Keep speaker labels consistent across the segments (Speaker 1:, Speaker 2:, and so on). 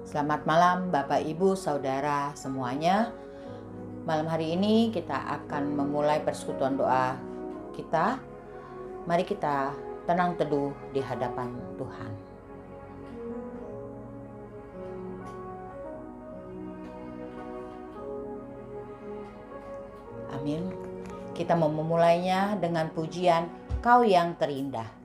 Speaker 1: Selamat malam Bapak Ibu Saudara semuanya. Malam hari ini kita akan memulai persekutuan doa kita. Mari kita tenang teduh di hadapan Tuhan. Amin. Kita mau memulainya dengan pujian Kau yang terindah.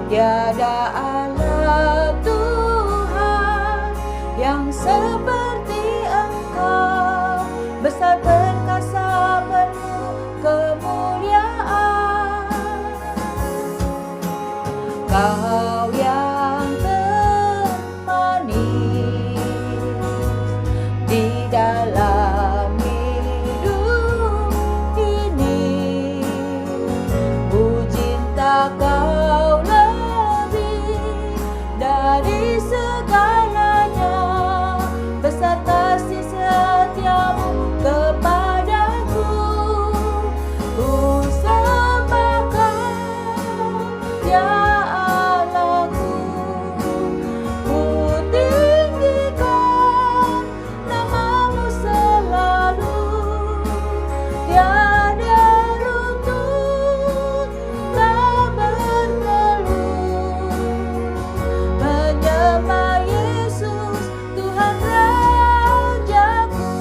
Speaker 2: Tiada Allah Tuhan yang seperti Engkau, besar perkasa penuh kemuliaan. Kau yang termanis di dalam hidup ini, cinta Kau dari segalanya, besar kasih setiamu kepadaku. Ku sembah Kau, ya Allahku. Ku tinggikan namamu selalu, tiada lutut tak bertelut. Menyembah Yesus, Tuhan Rajaku.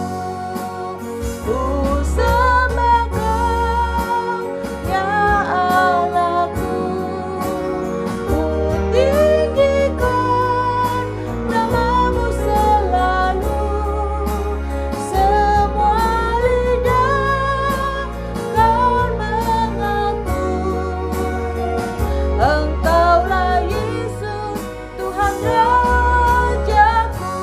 Speaker 2: Ku sembah Kau, ya Allahku. Ku tinggikan namamu selalu, semua lidah kan mengaku Engkaulah Yesus, Tuhan Rajaku.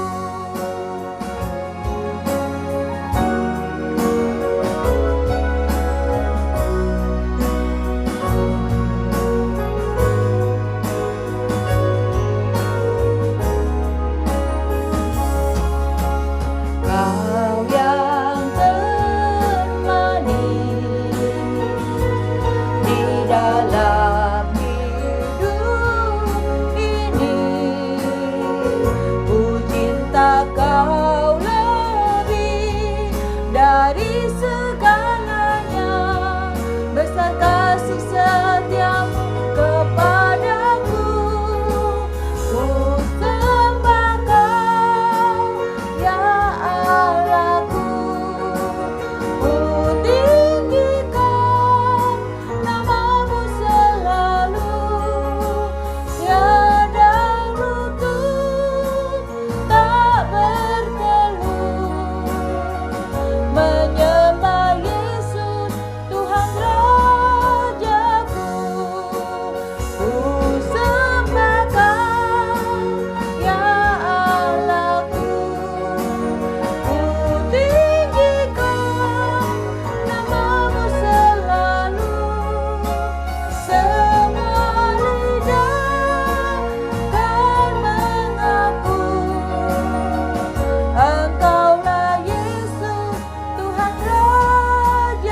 Speaker 2: Kau yang termanis di dalam hidup ini, ku cinta Kau lebih dari segalanya, besar kasih setiamu kepadaku. Ku sembah Kau, ya Allahku. Ku tinggikan namamu selalu, tiada lutut tak bertelut. Menyembah Yesus, Tuhan Rajaku. Ku sembah Kau, ya Allahku. Ku tinggikan namamu selalu, semua lidah kan mengaku Engkaulah Yesus, Tuhan Rajaku.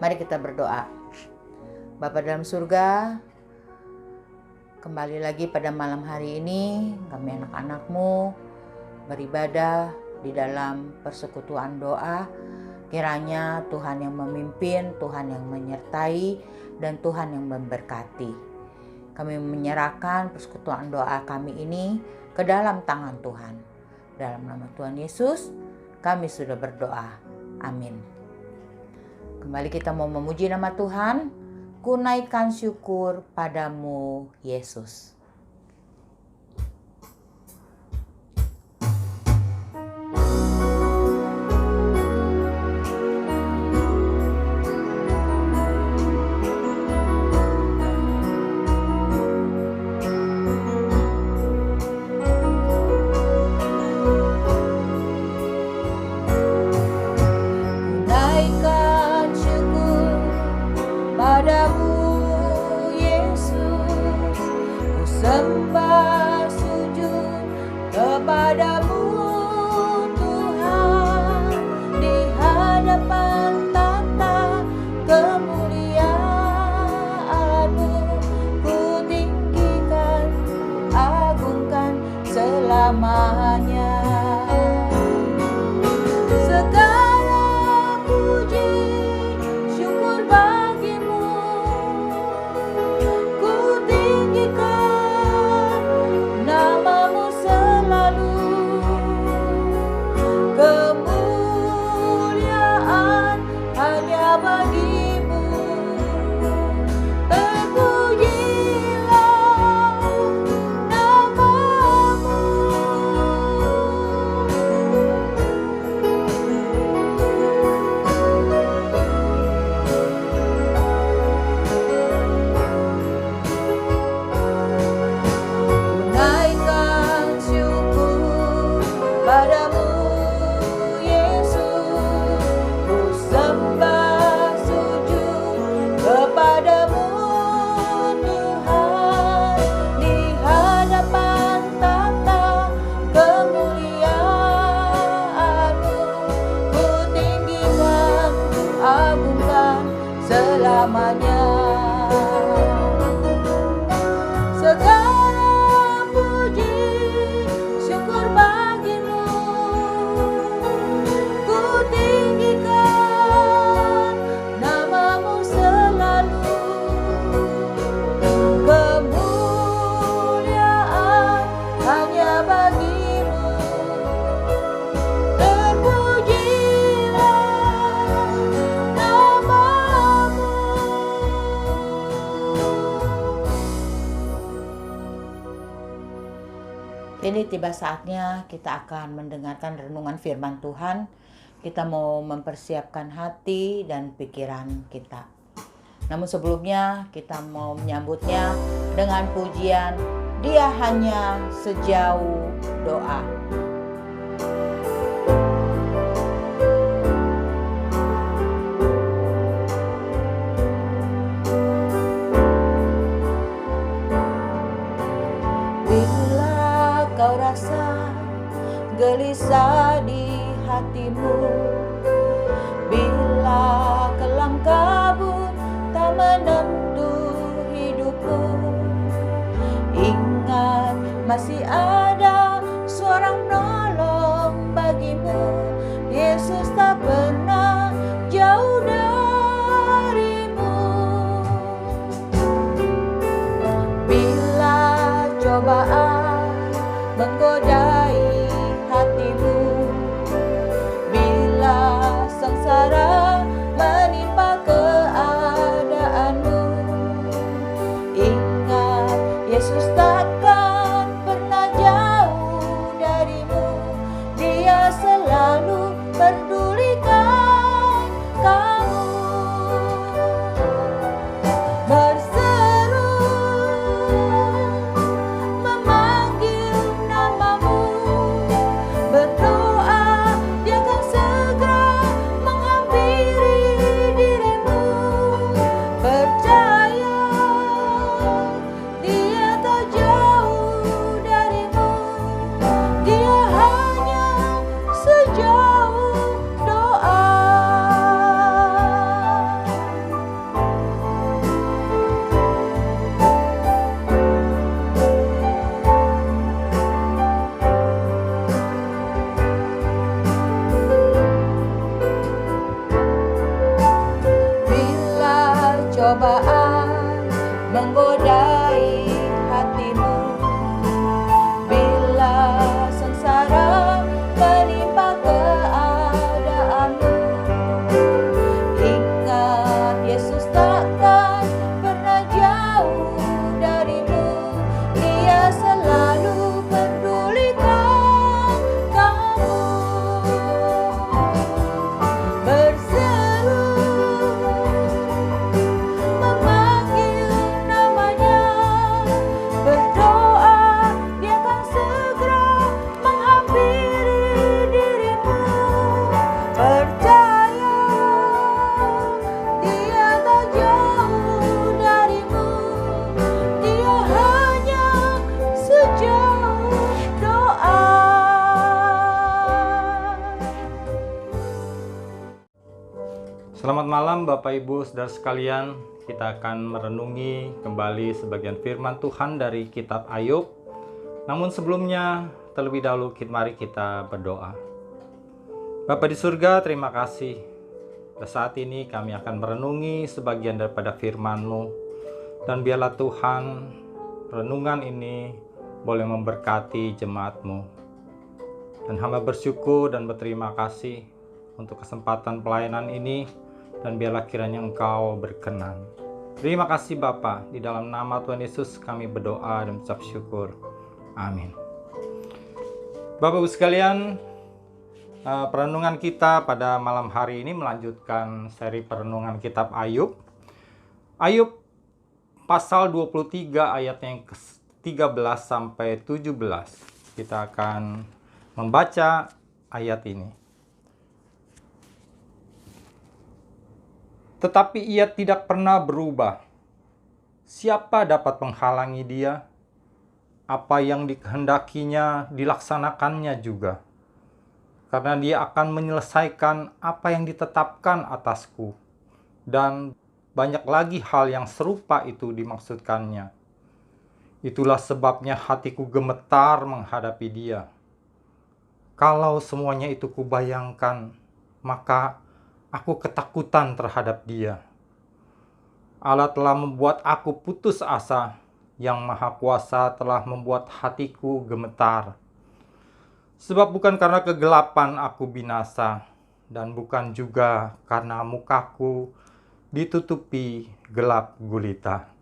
Speaker 1: Mari kita berdoa. Bapa dalam surga, kembali lagi pada malam hari ini kami anak-anak-Mu beribadah di dalam persekutuan doa. Kiranya Tuhan yang memimpin, Tuhan yang menyertai, dan Tuhan yang memberkati. Kami menyerahkan persekutuan doa kami ini ke dalam tangan Tuhan. Dalam nama Tuhan Yesus kami sudah berdoa. Amin. Kembali kita mau memuji nama Tuhan. Ku naikkan syukur padamu, Yesus. selamanya. Segala puji syukur bagimu, ku tinggikan namamu selalu. Kemuliaan hanya bagimu, terpujilah namamu. Kini tiba saatnya kita akan mendengarkan renungan firman Tuhan. Kita mau mempersiapkan hati dan pikiran kita. Namun sebelumnya kita mau menyambutnya dengan pujian Dia Hanya Sejauh Doa. Bila kau rasa gelisah di hatimu, bila kelam kabut tak menentu hidupmu, ingat masih ada seorang penolong bagimu. Yesus tak pernah jauh darimu. Bila cobaan menggodai hatimu, bila sengsara menimpa keadaanmu, ingat Yesus takkan pernah jauh darimu. Dia selalu pedulikan kamu. Berseru memanggil namamu, berdoa Dia akan segera menghampiri dirimu. Percaya Dia tak jauh darimu, Dia hanya sejauh doa. Bila cobaan menggodai hatimu, bila sengsara menimpa keadaanmu, ingat Yesus takkan pernah jauh darimu. Dia selalu pedulikan kamu. Berseru memanggil namanya, berdoa Dia akan segera menghampiri dirimu. Percaya Dia tak jauh darimu, Dia hanya sejauh doa.
Speaker 3: Selamat malam Bapak Ibu Saudara sekalian. Kita akan merenungi kembali sebagian firman Tuhan dari kitab Ayub. Namun sebelumnya terlebih dahulu mari kita berdoa. Bapa di surga, terima kasih. Pada saat ini kami akan merenungi sebagian daripada firman-Mu. Dan biarlah Tuhan renungan ini boleh memberkati jemaat-Mu. Dan hamba bersyukur dan berterima kasih untuk kesempatan pelayanan ini. Dan biarlah kiranya Engkau berkenan. Terima kasih Bapa, di dalam nama Tuhan Yesus kami berdoa dan mengucap syukur. Amin. Bapak Ibu sekalian, perenungan kita pada malam hari ini melanjutkan seri perenungan kitab Ayub. Ayub pasal 23 ayatnya yang ke-13 sampai 17. Kita akan membaca ayat ini. Tetapi ia tidak pernah berubah. Siapa dapat menghalangi dia? Apa yang dikehendakinya dilaksanakannya juga. Karena dia akan menyelesaikan apa yang ditetapkan atasku. Dan banyak lagi hal yang serupa itu dimaksudkannya. Itulah sebabnya hatiku gemetar menghadapi Dia. Kalau semuanya itu kubayangkan, maka aku ketakutan terhadap Dia. Allah telah membuat aku putus asa, yang Maha Kuasa telah membuat hatiku gemetar. Sebab bukan karena kegelapan aku binasa, dan bukan juga karena mukaku ditutupi gelap gulita.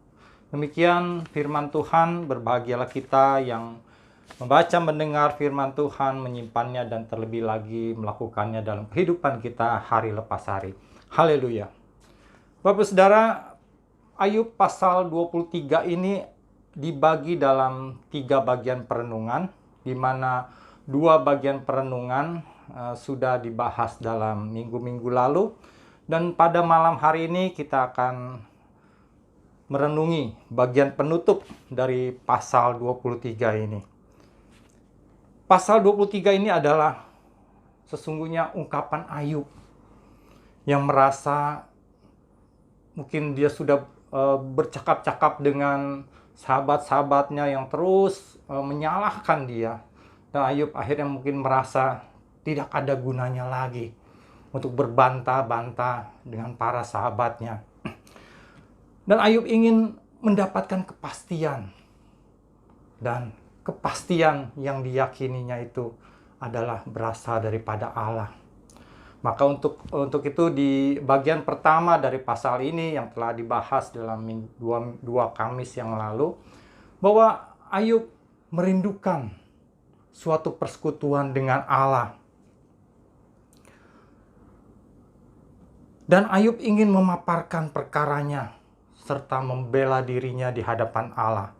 Speaker 3: Demikian firman Tuhan. Berbahagialah kita yang membaca, mendengar firman Tuhan, menyimpannya, dan terlebih lagi melakukannya dalam kehidupan kita hari lepas hari. Haleluya. Bapak Saudara, Ayub pasal 23 ini dibagi dalam 3 bagian perenungan, di mana 2 bagian perenungan sudah dibahas dalam minggu-minggu lalu. Dan pada malam hari ini kita akan merenungi bagian penutup dari pasal 23 ini. Pasal 23 ini adalah sesungguhnya ungkapan Ayub yang merasa mungkin dia sudah bercakap-cakap dengan sahabat-sahabatnya yang terus menyalahkan dia. Dan Ayub akhirnya mungkin merasa tidak ada gunanya lagi untuk berbantah-bantah dengan para sahabatnya. Dan Ayub ingin mendapatkan kepastian. Dan kepastian yang diyakininya itu adalah berasal daripada Allah. Maka untuk itu di bagian pertama dari pasal ini yang telah dibahas dalam dua Kamis yang lalu, bahwa Ayub merindukan suatu persekutuan dengan Allah. Dan Ayub ingin memaparkan perkaranya serta membela dirinya di hadapan Allah.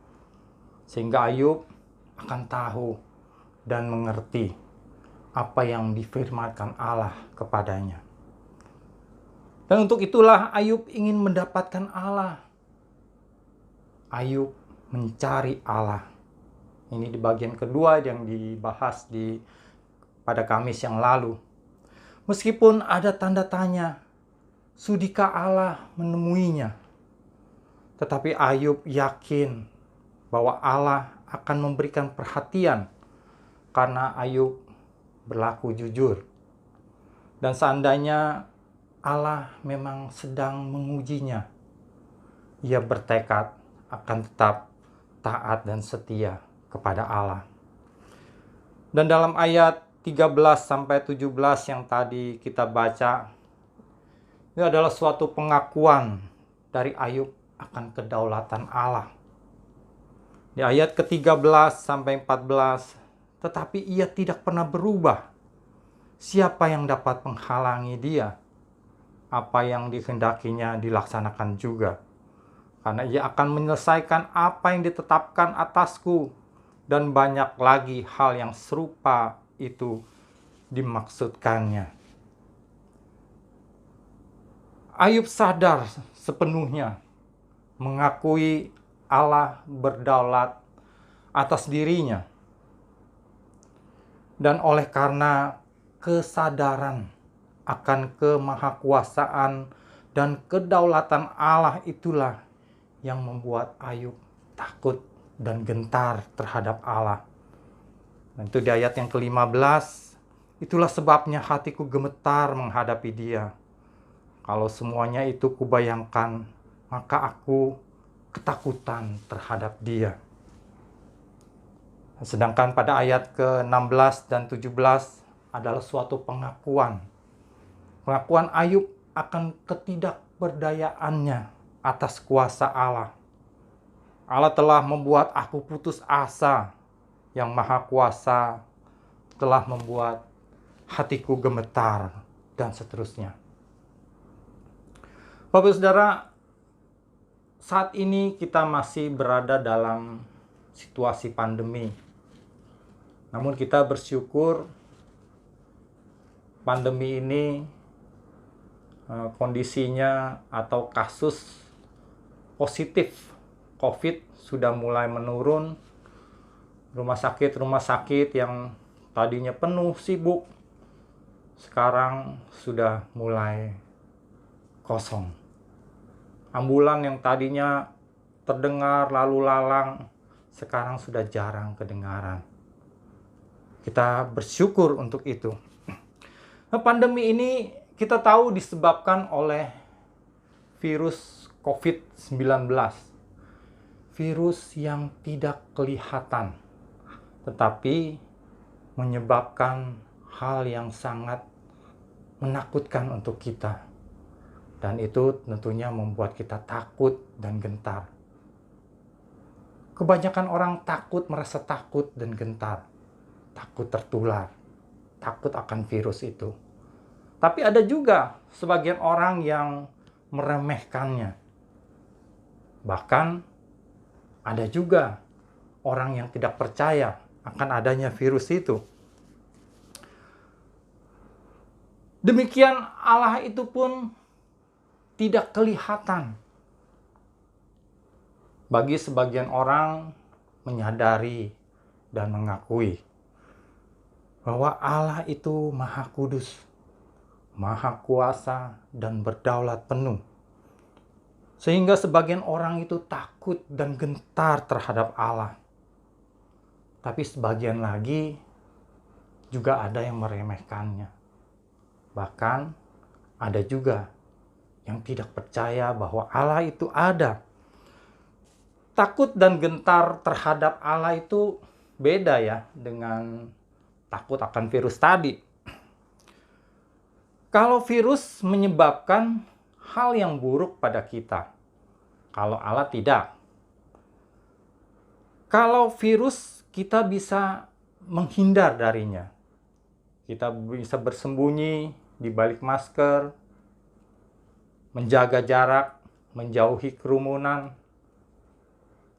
Speaker 3: Sehingga Ayub akan tahu dan mengerti apa yang difirmankan Allah kepadanya. Dan untuk itulah Ayub ingin mendapatkan Allah. Ayub mencari Allah. Ini di bagian kedua yang dibahas pada Kamis yang lalu. Meskipun ada tanda tanya, sudikah Allah menemuinya? Tetapi Ayub yakin bahwa Allah akan memberikan perhatian karena Ayub berlaku jujur. Dan seandainya Allah memang sedang mengujinya, ia bertekad akan tetap taat dan setia kepada Allah. Dan dalam ayat 13-17 yang tadi kita baca, ini adalah suatu pengakuan dari Ayub akan kedaulatan Allah. Di ayat ke-13-14, tetapi ia tidak pernah berubah. Siapa yang dapat menghalangi dia? Apa yang dikehendakinya dilaksanakan juga. Karena ia akan menyelesaikan apa yang ditetapkan atasku. Dan banyak lagi hal yang serupa itu dimaksudkannya. Ayub sadar sepenuhnya mengakui Allah berdaulat atas dirinya. Dan oleh karena kesadaran akan kemahakuasaan dan kedaulatan Allah itulah yang membuat Ayub takut dan gentar terhadap Allah. Dan itu di ayat yang ke-15, itulah sebabnya hatiku gemetar menghadapi Dia. Kalau semuanya itu kubayangkan, maka aku ketakutan terhadap Dia. Sedangkan pada ayat ke-16 dan 17 adalah suatu pengakuan. Pengakuan Ayub akan ketidakberdayaannya atas kuasa Allah. Allah telah membuat aku putus asa, yang Maha Kuasa telah membuat hatiku gemetar, dan seterusnya. Bapak Saudara, saat ini kita masih berada dalam situasi pandemi. Namun kita bersyukur pandemi ini kondisinya atau kasus positif COVID sudah mulai menurun. Rumah sakit yang tadinya penuh sibuk, sekarang sudah mulai kosong. Ambulan yang tadinya terdengar lalu lalang, sekarang sudah jarang kedengaran. Kita bersyukur untuk itu. Nah, pandemi ini kita tahu disebabkan oleh virus COVID-19. Virus yang tidak kelihatan, tetapi menyebabkan hal yang sangat menakutkan untuk kita. Dan itu tentunya membuat kita takut dan gentar. Kebanyakan orang takut, merasa takut dan gentar. Takut tertular, takut akan virus itu. Tapi ada juga sebagian orang yang meremehkannya. Bahkan ada juga orang yang tidak percaya akan adanya virus itu. Demikian Allah itu pun tidak kelihatan. Bagi sebagian orang menyadari dan mengakui bahwa Allah itu Maha Kudus, Maha Kuasa, dan berdaulat penuh. Sehingga sebagian orang itu takut dan gentar terhadap Allah. Tapi sebagian lagi juga ada yang meremehkannya. Bahkan ada juga yang tidak percaya bahwa Allah itu ada. Takut dan gentar terhadap Allah itu beda ya dengan takut akan virus tadi. Kalau virus menyebabkan hal yang buruk pada kita, kalau Allah tidak. Kalau virus kita bisa menghindar darinya. Kita bisa bersembunyi di balik masker, menjaga jarak, menjauhi kerumunan,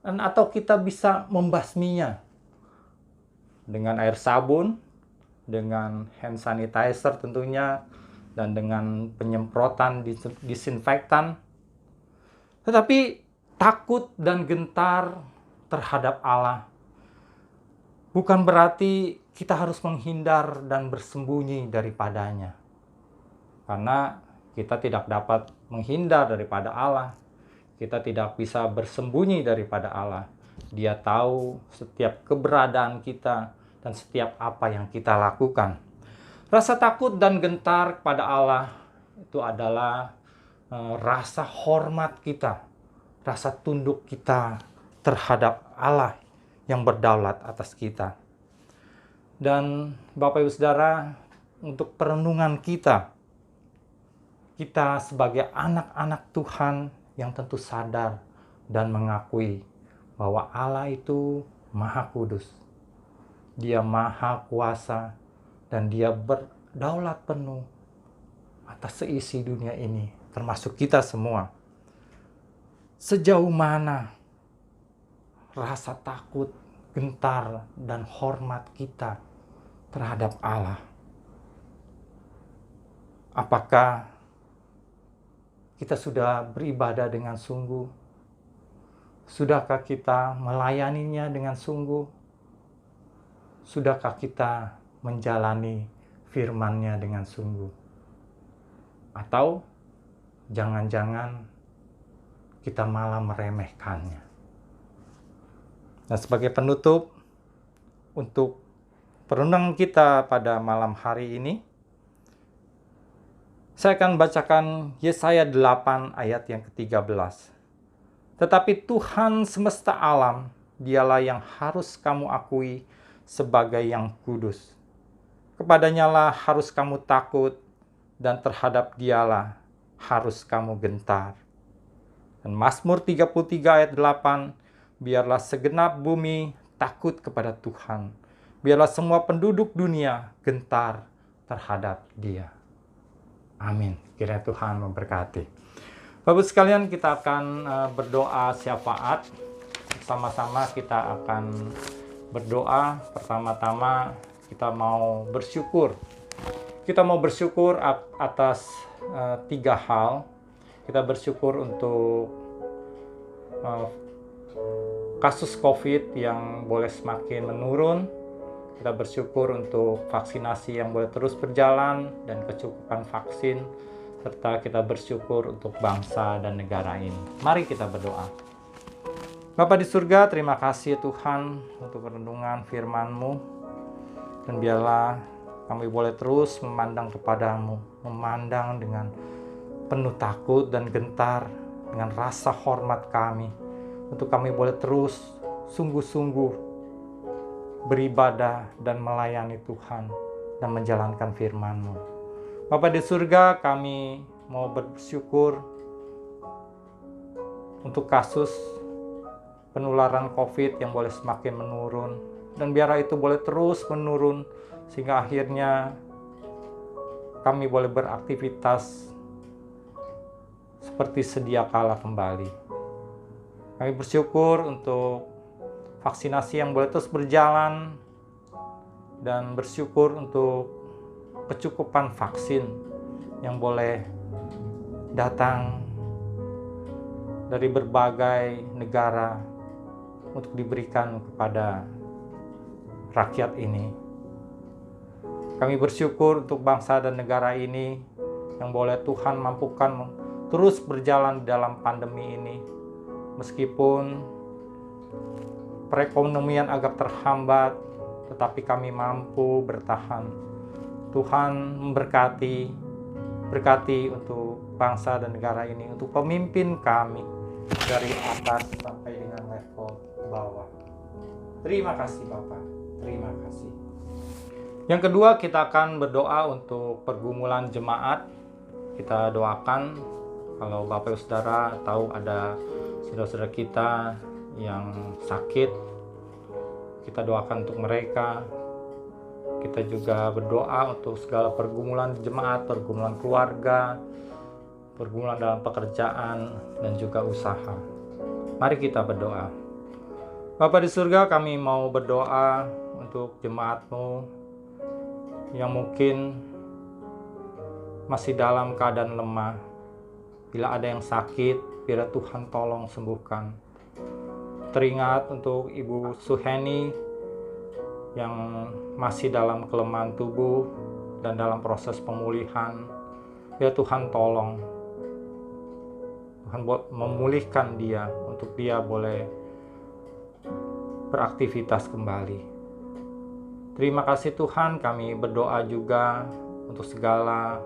Speaker 3: dan atau kita bisa membasminya dengan air sabun, dengan hand sanitizer tentunya, dan dengan penyemprotan disinfektan. Tetapi takut dan gentar terhadap Allah bukan berarti kita harus menghindar dan bersembunyi daripadanya. Karena kita tidak dapat menghindar daripada Allah. Kita tidak bisa bersembunyi daripada Allah. Dia tahu setiap keberadaan kita dan setiap apa yang kita lakukan. Rasa takut dan gentar kepada Allah itu adalah rasa hormat kita, rasa tunduk kita terhadap Allah yang berdaulat atas kita. Dan Bapak Ibu Saudara, untuk perenungan kita sebagai anak-anak Tuhan yang tentu sadar dan mengakui bahwa Allah itu Maha Kudus. Dia Maha Kuasa dan Dia berdaulat penuh atas seisi dunia ini, termasuk kita semua. Sejauh mana rasa takut, gentar, dan hormat kita terhadap Allah? Apakah kita sudah beribadah dengan sungguh? Sudahkah kita melayaninya dengan sungguh? Sudahkah kita menjalani firman-Nya dengan sungguh? Atau jangan-jangan kita malah meremehkannya? Nah, sebagai penutup untuk perenungan kita pada malam hari ini, saya akan bacakan Yesaya 8 ayat yang ke-13. Tetapi Tuhan semesta alam, Dialah yang harus kamu akui sebagai yang kudus. Kepadanya lah harus kamu takut, dan terhadap Dialah harus kamu gentar. Dan Mazmur 33 ayat 8, biarlah segenap bumi takut kepada Tuhan. Biarlah semua penduduk dunia gentar terhadap Dia. Amin. Kiranya Tuhan memberkati. Bapak sekalian, kita akan berdoa syafaat. Sama-sama kita akan berdoa. Pertama-tama kita mau bersyukur. Kita mau bersyukur atas 3 hal. Kita bersyukur untuk kasus COVID yang boleh semakin menurun. Kita bersyukur untuk vaksinasi yang boleh terus berjalan dan kecukupan vaksin. serta kita bersyukur untuk bangsa dan negara ini. Mari kita berdoa. Bapa di surga, terima kasih Tuhan untuk renungan firman-Mu, dan biarlah kami boleh terus memandang kepadamu, memandang dengan penuh takut dan gentar, dengan rasa hormat kami, untuk kami boleh terus sungguh-sungguh beribadah dan melayani Tuhan dan menjalankan firman-Mu. Bapa di surga, kami mau bersyukur untuk kasus penularan COVID yang boleh semakin menurun, dan biarlah itu boleh terus menurun sehingga akhirnya kami boleh beraktivitas seperti sedia kala kembali. Kami bersyukur untuk vaksinasi yang boleh terus berjalan, dan bersyukur untuk kecukupan vaksin yang boleh datang dari berbagai negara untuk diberikan kepada rakyat ini. Kami bersyukur untuk bangsa dan negara ini yang boleh Tuhan mampukan terus berjalan dalam pandemi ini. Meskipun perekonomian agak terhambat, tetapi kami mampu bertahan. Tuhan berkati untuk bangsa dan negara ini, untuk pemimpin kami dari atas sampai dengan level bawah. Terima kasih Bapak, terima kasih. Yang kedua, kita akan berdoa untuk pergumulan jemaat. Kita doakan, kalau Bapak Ibu Saudara tahu ada saudara-saudara kita yang sakit, kita doakan untuk mereka. Kita juga berdoa untuk segala pergumulan jemaat, pergumulan keluarga, pergumulan dalam pekerjaan, dan juga usaha. Mari kita berdoa. Bapa di surga, kami mau berdoa untuk jemaat-Mu yang mungkin masih dalam keadaan lemah. Bila ada yang sakit, biar Tuhan tolong sembuhkan. Teringat untuk Ibu Suheni yang masih dalam kelemahan tubuh dan dalam proses pemulihan. Ya Tuhan tolong, Tuhan memulihkan dia, untuk dia boleh beraktivitas kembali. Terima kasih Tuhan, kami berdoa juga untuk segala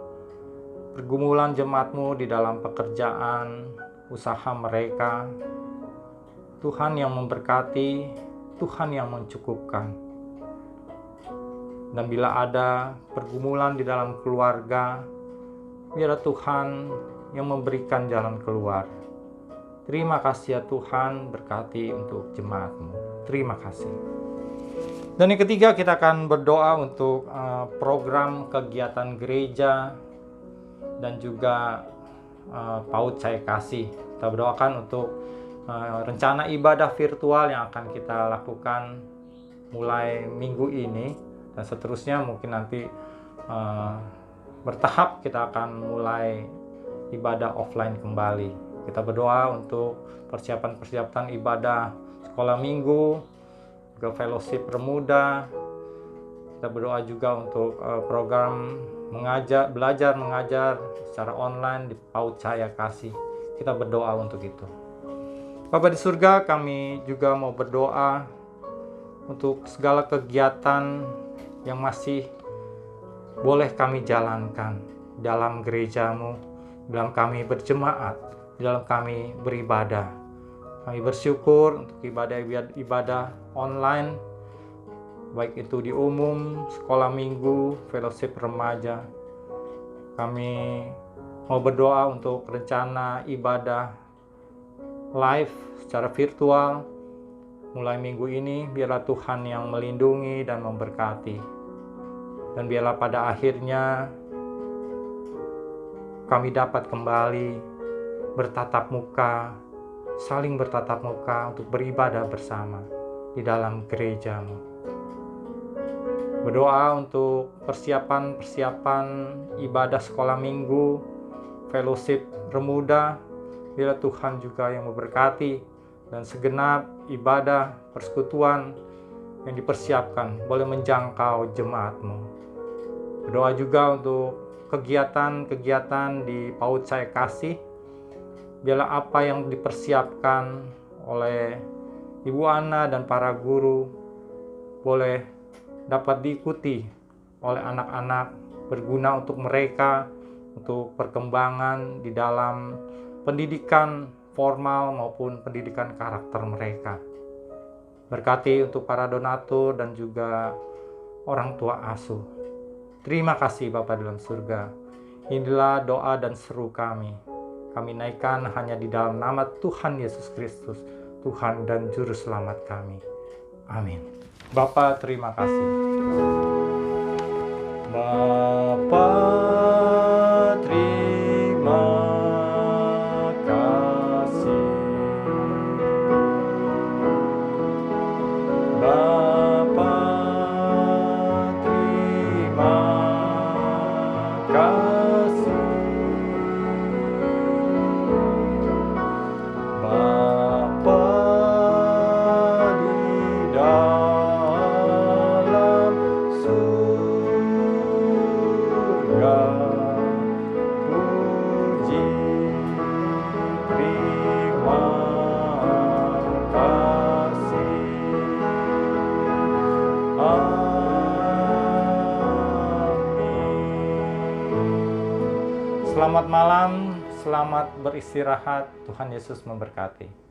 Speaker 3: pergumulan jemaat-Mu di dalam pekerjaan, usaha mereka. Tuhan yang memberkati, Tuhan yang mencukupkan. Dan bila ada pergumulan di dalam keluarga, biar Tuhan yang memberikan jalan keluar. Terima kasih ya Tuhan, berkati untuk jemaat-Mu. Terima kasih. Dan yang ketiga, kita akan berdoa untuk program kegiatan gereja dan juga PAUD Cahaya Kasih. Kita berdoakan untuk rencana ibadah virtual yang akan kita lakukan mulai minggu ini, dan seterusnya mungkin nanti bertahap kita akan mulai ibadah offline kembali. Kita berdoa untuk persiapan ibadah sekolah minggu, juga fellowship Remuda. Kita berdoa juga untuk program belajar mengajar secara online di PAUD Cahaya Kasih. Kita berdoa untuk itu. Bapa di surga, kami juga mau berdoa untuk segala kegiatan yang masih boleh kami jalankan dalam gereja-Mu, dalam kami berjemaat, dalam kami beribadah. Kami bersyukur untuk ibadah online, baik itu di umum, sekolah minggu, fellowship remaja. Kami mau berdoa untuk rencana ibadah live secara virtual mulai minggu ini. Biarlah Tuhan yang melindungi dan memberkati. Dan biarlah pada akhirnya kami dapat kembali bertatap muka, saling bertatap muka untuk beribadah bersama di dalam gereja-Mu. Berdoa untuk persiapan ibadah sekolah minggu, fellowship Remuda. Biarlah Tuhan juga yang memberkati, dan segenap ibadah persekutuan yang dipersiapkan boleh menjangkau jemaat-Mu. Berdoa juga untuk kegiatan-kegiatan di PAUD Saya Kasih. Biarlah apa yang dipersiapkan oleh Ibu Ana dan para guru boleh dapat diikuti oleh anak-anak, berguna untuk mereka, untuk perkembangan di dalam pendidikan formal maupun pendidikan karakter mereka. Berkati untuk para donatur dan juga orang tua asuh. Terima kasih Bapa dalam surga. Inilah doa dan seru kami. Kami naikkan hanya di dalam nama Tuhan Yesus Kristus, Tuhan dan Juru Selamat kami. Amin. Bapa, terima kasih. Bapa, terima kasih. Bapa, terima kasih. Bapa di dalam surga, puji terima kasih. Amin. Selamat malam, selamat beristirahat. Tuhan Yesus memberkati.